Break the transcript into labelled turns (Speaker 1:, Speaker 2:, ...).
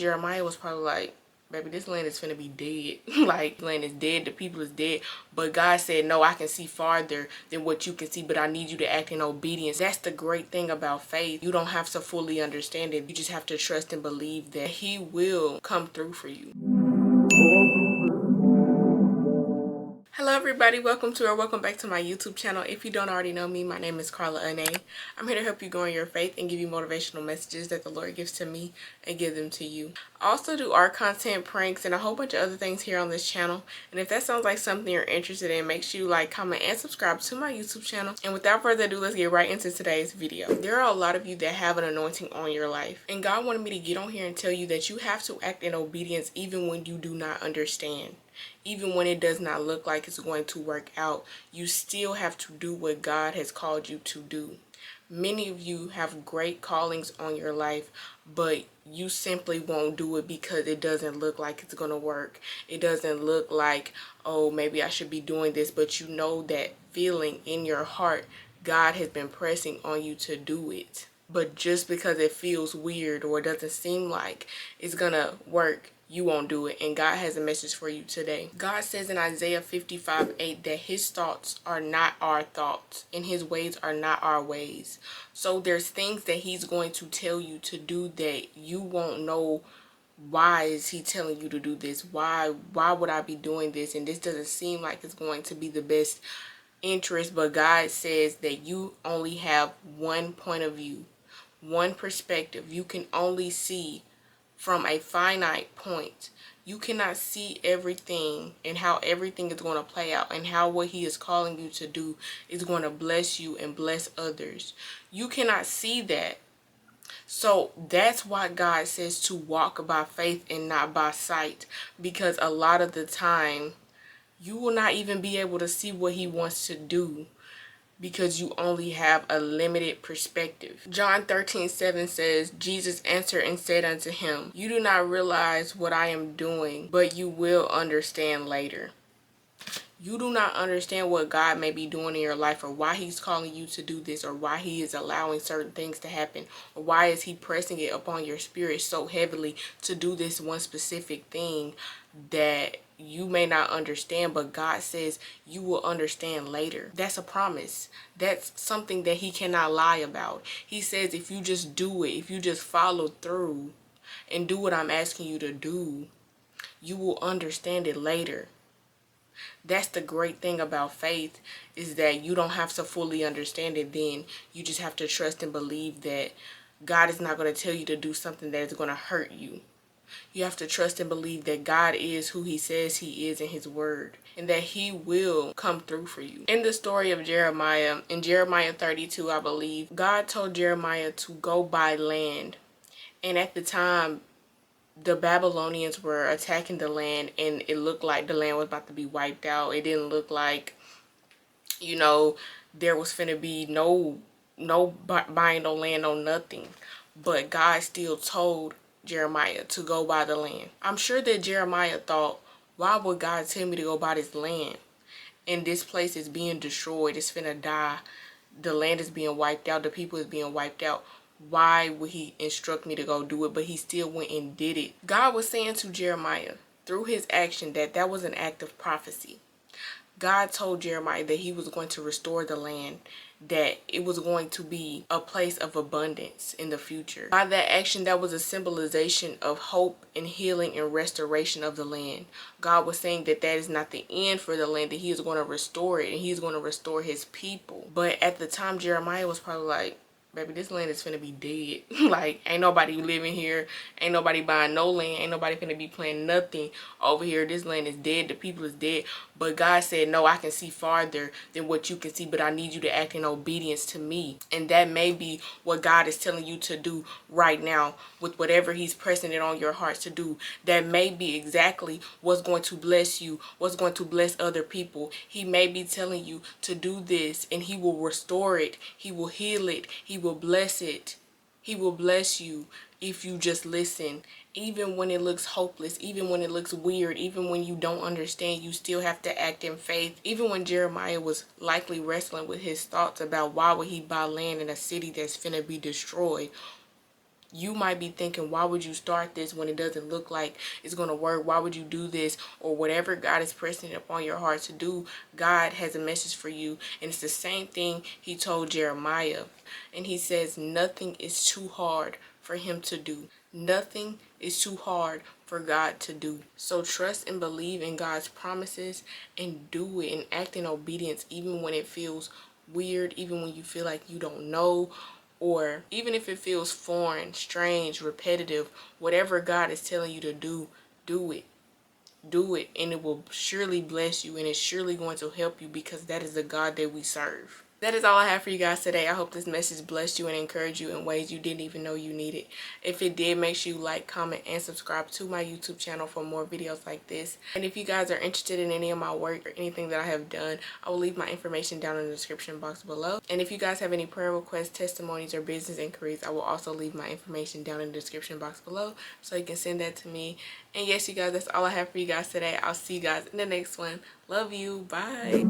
Speaker 1: Jeremiah was probably like, baby, this land is finna be dead. Like, land is dead, the people is dead. But God said, no, I can see farther than what you can see, but I need you to act in obedience. That's the great thing about faith. You don't have to fully understand it. You just have to trust and believe that He will come through for you. Hello everybody, welcome back to my YouTube channel. If you don't already know me, my name is KarlaAnae. I'm here to help you grow in your faith and give you motivational messages that the Lord gives to me and give them to you. I also do art content, pranks, and a whole bunch of other things here on this channel. And if that sounds like something you're interested in, make sure you like, comment, and subscribe to my YouTube channel. And without further ado, let's get right into today's video. There are a lot of you that have an anointing on your life. And God wanted me to get on here and tell you that you have to act in obedience even when you do not understand. Even when it does not look like it's going to work out, you still have to do what God has called you to do. Many of you have great callings on your life, but you simply won't do it because it doesn't look like it's going to work. It doesn't look like, oh, maybe I should be doing this, but you know that feeling in your heart, God has been pressing on you to do it. But just because it feels weird or it doesn't seem like it's going to work, you won't do it. And God has a message for you today. God says in Isaiah 55:8 that His thoughts are not our thoughts and His ways are not our ways. So there's things that He's going to tell you to do that you won't know. Why is He telling you to do this? Why would I be doing this? And this doesn't seem like it's going to be the best interest. But God says that you only have one point of view, one perspective. You can only see from a finite point. You cannot see everything and how everything is going to play out and how what He is calling you to do is going to bless you and bless others. You cannot see that. So that's why God says to walk by faith and not by sight, because a lot of the time you will not even be able to see what He wants to do because you only have a limited perspective. John 13:7 says, Jesus answered and said unto him, you do not realize what I am doing, but you will understand later. You do not understand what God may be doing in your life, or why He's calling you to do this, or why He is allowing certain things to happen, or why is He pressing it upon your spirit so heavily to do this one specific thing that you may not understand, but God says you will understand later. That's a promise. That's something that He cannot lie about. He says if you just do it, if you just follow through and do what I'm asking you to do, you will understand it later. That's the great thing about faith, is that you don't have to fully understand it then. You just have to trust and believe that God is not going to tell you to do something that is going to hurt you. You have to trust and believe that God is who He says He is in His word, and that He will come through for you. In the story of Jeremiah, in Jeremiah 32, I believe, God told Jeremiah to go buy land. And at the time, the Babylonians were attacking the land, and it looked like the land was about to be wiped out. It didn't look like, there was finna be no buying no land, no nothing. But God still told Jeremiah to go buy the land. I'm sure that Jeremiah thought, why would God tell me to go buy this land? And this place is being destroyed. It's finna die. The land is being wiped out. The people is being wiped out. Why would He instruct me to go do it? But he still went and did it. God was saying to Jeremiah through His action that was an act of prophecy. God told Jeremiah that He was going to restore the land, that it was going to be a place of abundance in the future. By that action, that was a symbolization of hope and healing and restoration of the land. God was saying that that is not the end for the land, that He is going to restore it and He's going to restore His people. But at the time, Jeremiah was probably like, baby, this land is finna be dead. Like, ain't nobody living here. Ain't nobody buying no land. Ain't nobody finna be planting nothing over here. This land is dead. The people is dead. But God said, no, I can see farther than what you can see, but I need you to act in obedience to me. And that may be what God is telling you to do right now with whatever He's pressing it on your heart to do. That may be exactly what's going to bless you, what's going to bless other people. He may be telling you to do this, and He will restore it. He will heal it. He will bless it. He will bless you if you just listen. Even when it looks hopeless, even when it looks weird, even when you don't understand, you still have to act in faith. Even when Jeremiah was likely wrestling with his thoughts about why would he buy land in a city that's finna be destroyed, You might be thinking, why would you start this when it doesn't look like it's going to work? Why would you do this? Or whatever God is pressing upon your heart to do, God has a message for you. And it's the same thing he told Jeremiah. And he says, nothing is too hard for him to do. Nothing is too hard for God to do. So trust and believe in God's promises and do it and act in obedience, even when it feels weird, even when you feel like you don't know, or even if it feels foreign, strange, repetitive. Whatever God is telling you to do, do it. Do it, and it will surely bless you, and it's surely going to help you, because that is the God that we serve. That is all I have for you guys today. I hope this message blessed you and encouraged you in ways you didn't even know you needed. If it did, make sure you like, comment, and subscribe to my YouTube channel for more videos like this. And if you guys are interested in any of my work or anything that I have done, I will leave my information down in the description box below. And if you guys have any prayer requests, testimonies, or business inquiries, I will also leave my information down in the description box below, so you can send that to me. And yes, you guys, that's all I have for you guys today. I'll see you guys in the next one. Love you. Bye.